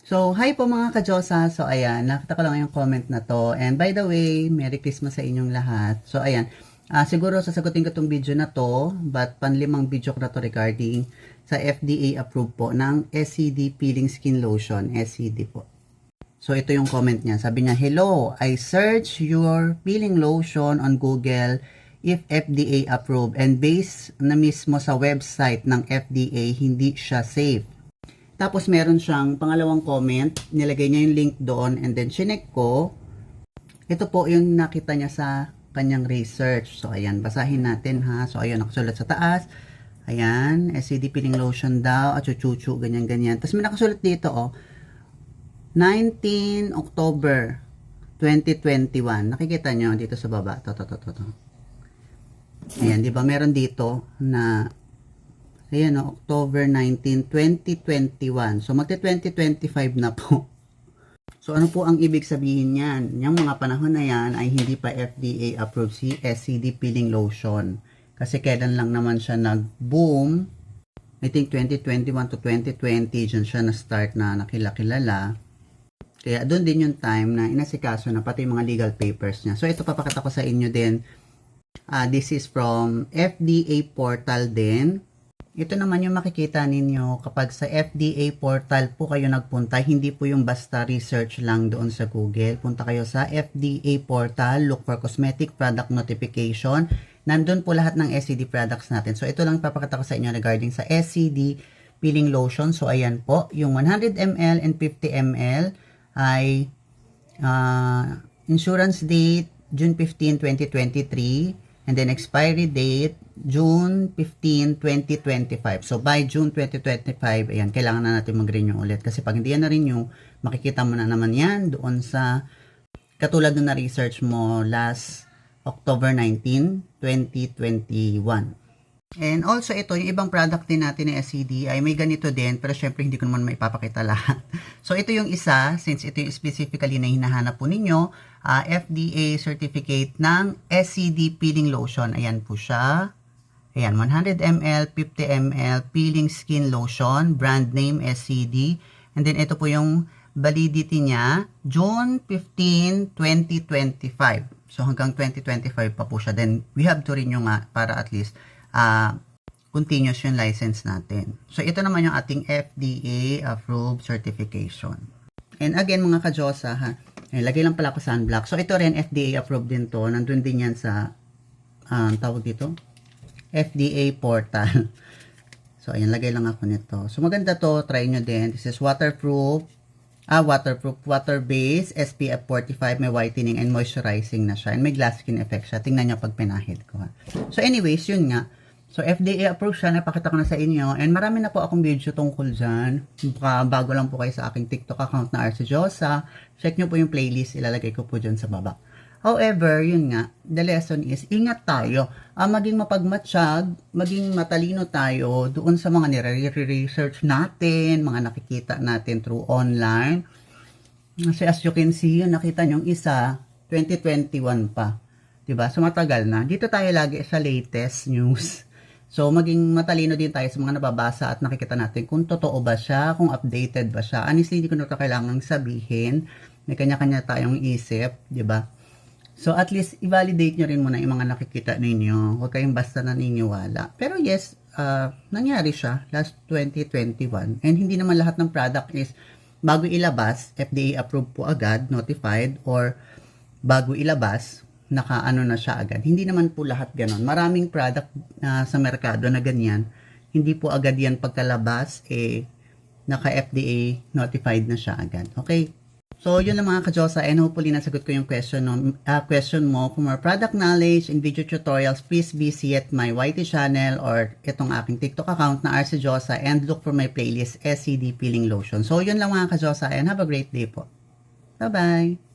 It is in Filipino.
So, hi po mga ka-Diyosa. So, ayan, nakita ko lang yung comment na to. And by the way, Merry Christmas sa inyong lahat. So, ayan, siguro sasagutin ko tong video na to, but panlimang video ko na to regarding sa FDA approved po ng SCD Peeling Skin Lotion, SCD po. So, ito yung comment niya. Sabi niya, "Hello, I search your peeling lotion on Google if FDA approved and based na mismo sa website ng FDA, hindi siya safe." Tapos meron siyang pangalawang comment, nilagay niya yung link doon and then chinek ko. Ito po yung nakita niya sa kanyang research. So ayan, basahin natin ha. So ayan, nakasulat sa taas. Ayan, SCD peeling lotion daw, at chuchuchu, ganyan-ganyan. Tapos may nakasulat dito 19 October 2021. Nakikita nyo dito sa baba. To. Ayan, di ba meron dito na ayan October 19, 2021. So, magte-2025 na po. So, ano po ang ibig sabihin yan? Yung mga panahon na yan ay hindi pa FDA approved si SCD Peeling Lotion. Kasi kailan lang naman siya nag-boom. I think 2021 to 2020, dyan siya na-start na nakilala. Kaya doon din yung time na inasikaso na pati yung mga legal papers niya. So, ito papakita ko sa inyo din. This is from FDA portal din. Ito naman yung makikita ninyo kapag sa FDA portal po kayo nagpunta, hindi po yung basta research lang doon sa Google. Punta kayo sa FDA portal, look for cosmetic product notification. Nandun po lahat ng SCD products natin. So ito lang papakita ko sa inyo regarding sa SCD peeling lotion. So ayan po, yung 100 ml and 50 ml ay insurance date June 15, 2023. And then expiry date, June 15, 2025. So, by June 2025, ayan, kailangan na natin mag-renew ulit. Kasi pag hindi yan na-renew, makikita mo na naman yan doon sa, katulad nung na-research mo last October 19, 2021. And also ito, yung ibang product din natin ng SCD ay may ganito din, pero syempre hindi ko naman maipapakita lahat. So ito yung isa, since ito yung specifically na hinahanap po ninyo, FDA certificate ng SCD peeling lotion. Ayan po siya. Ayan, 100 ml, 50 ml peeling skin lotion, brand name SCD. And then ito po yung validity niya, June 15, 2025. So hanggang 2025 pa po siya. Then we have to renew nga para at least continuous yung license natin. So, ito naman yung ating FDA approved certification. And again, mga ka-Diyosa, lagay lang pala ako sunblock. So, ito rin, FDA approved din to. Nandun din yan sa, tawag dito, FDA portal. So, ayan, lagay lang ako nito. So, maganda to. Try nyo din. This is waterproof, water-based, SPF 45, may whitening and moisturizing na siya. And may glass skin effect siya. Tingnan nyo pag pinahid ko. So, anyways, yun nga. So, FDA approved siya. Napakita ko na sa inyo. And marami na po akong video tungkol dyan. Bago lang po kayo sa aking TikTok account na RC Diyosa. Check nyo po yung playlist. Ilalagay ko po dyan sa baba. However, yun nga, the lesson is, ingat tayo. Maging mapagmatsyag, maging matalino tayo doon sa mga nire-research natin, mga nakikita natin through online. Kasi as you can see, yun, nakita nyo yung isa, 2021 pa. Diba? So, matagal na. Dito tayo lagi sa latest news. So, maging matalino din tayo sa mga nababasa at nakikita natin kung totoo ba siya, kung updated ba siya. Honestly, hindi ko na ito kailangang sabihin. May kanya-kanya tayong isip, di ba? So, at least, i-validate nyo rin muna yung mga nakikita ninyo. Huwag kayong basta naniniwala. Pero yes, nangyari siya last 2021. And hindi naman lahat ng product is bago ilabas, FDA approved po agad, notified, or bago ilabas, nakaano na siya agad. Hindi naman po lahat ganon. Maraming product sa merkado na ganyan. Hindi po agad yan pagkalabas, naka-FDA notified na siya agad. Okay? So, yun lang mga ka-Diyosa, and hopefully nasagot ko yung question mo. For more product knowledge and video tutorials, please visit my YT channel or itong aking TikTok account na RC Diyosa and look for my playlist SCD Peeling Lotion. So, yun lang mga ka-Diyosa, and have a great day po. Bye-bye!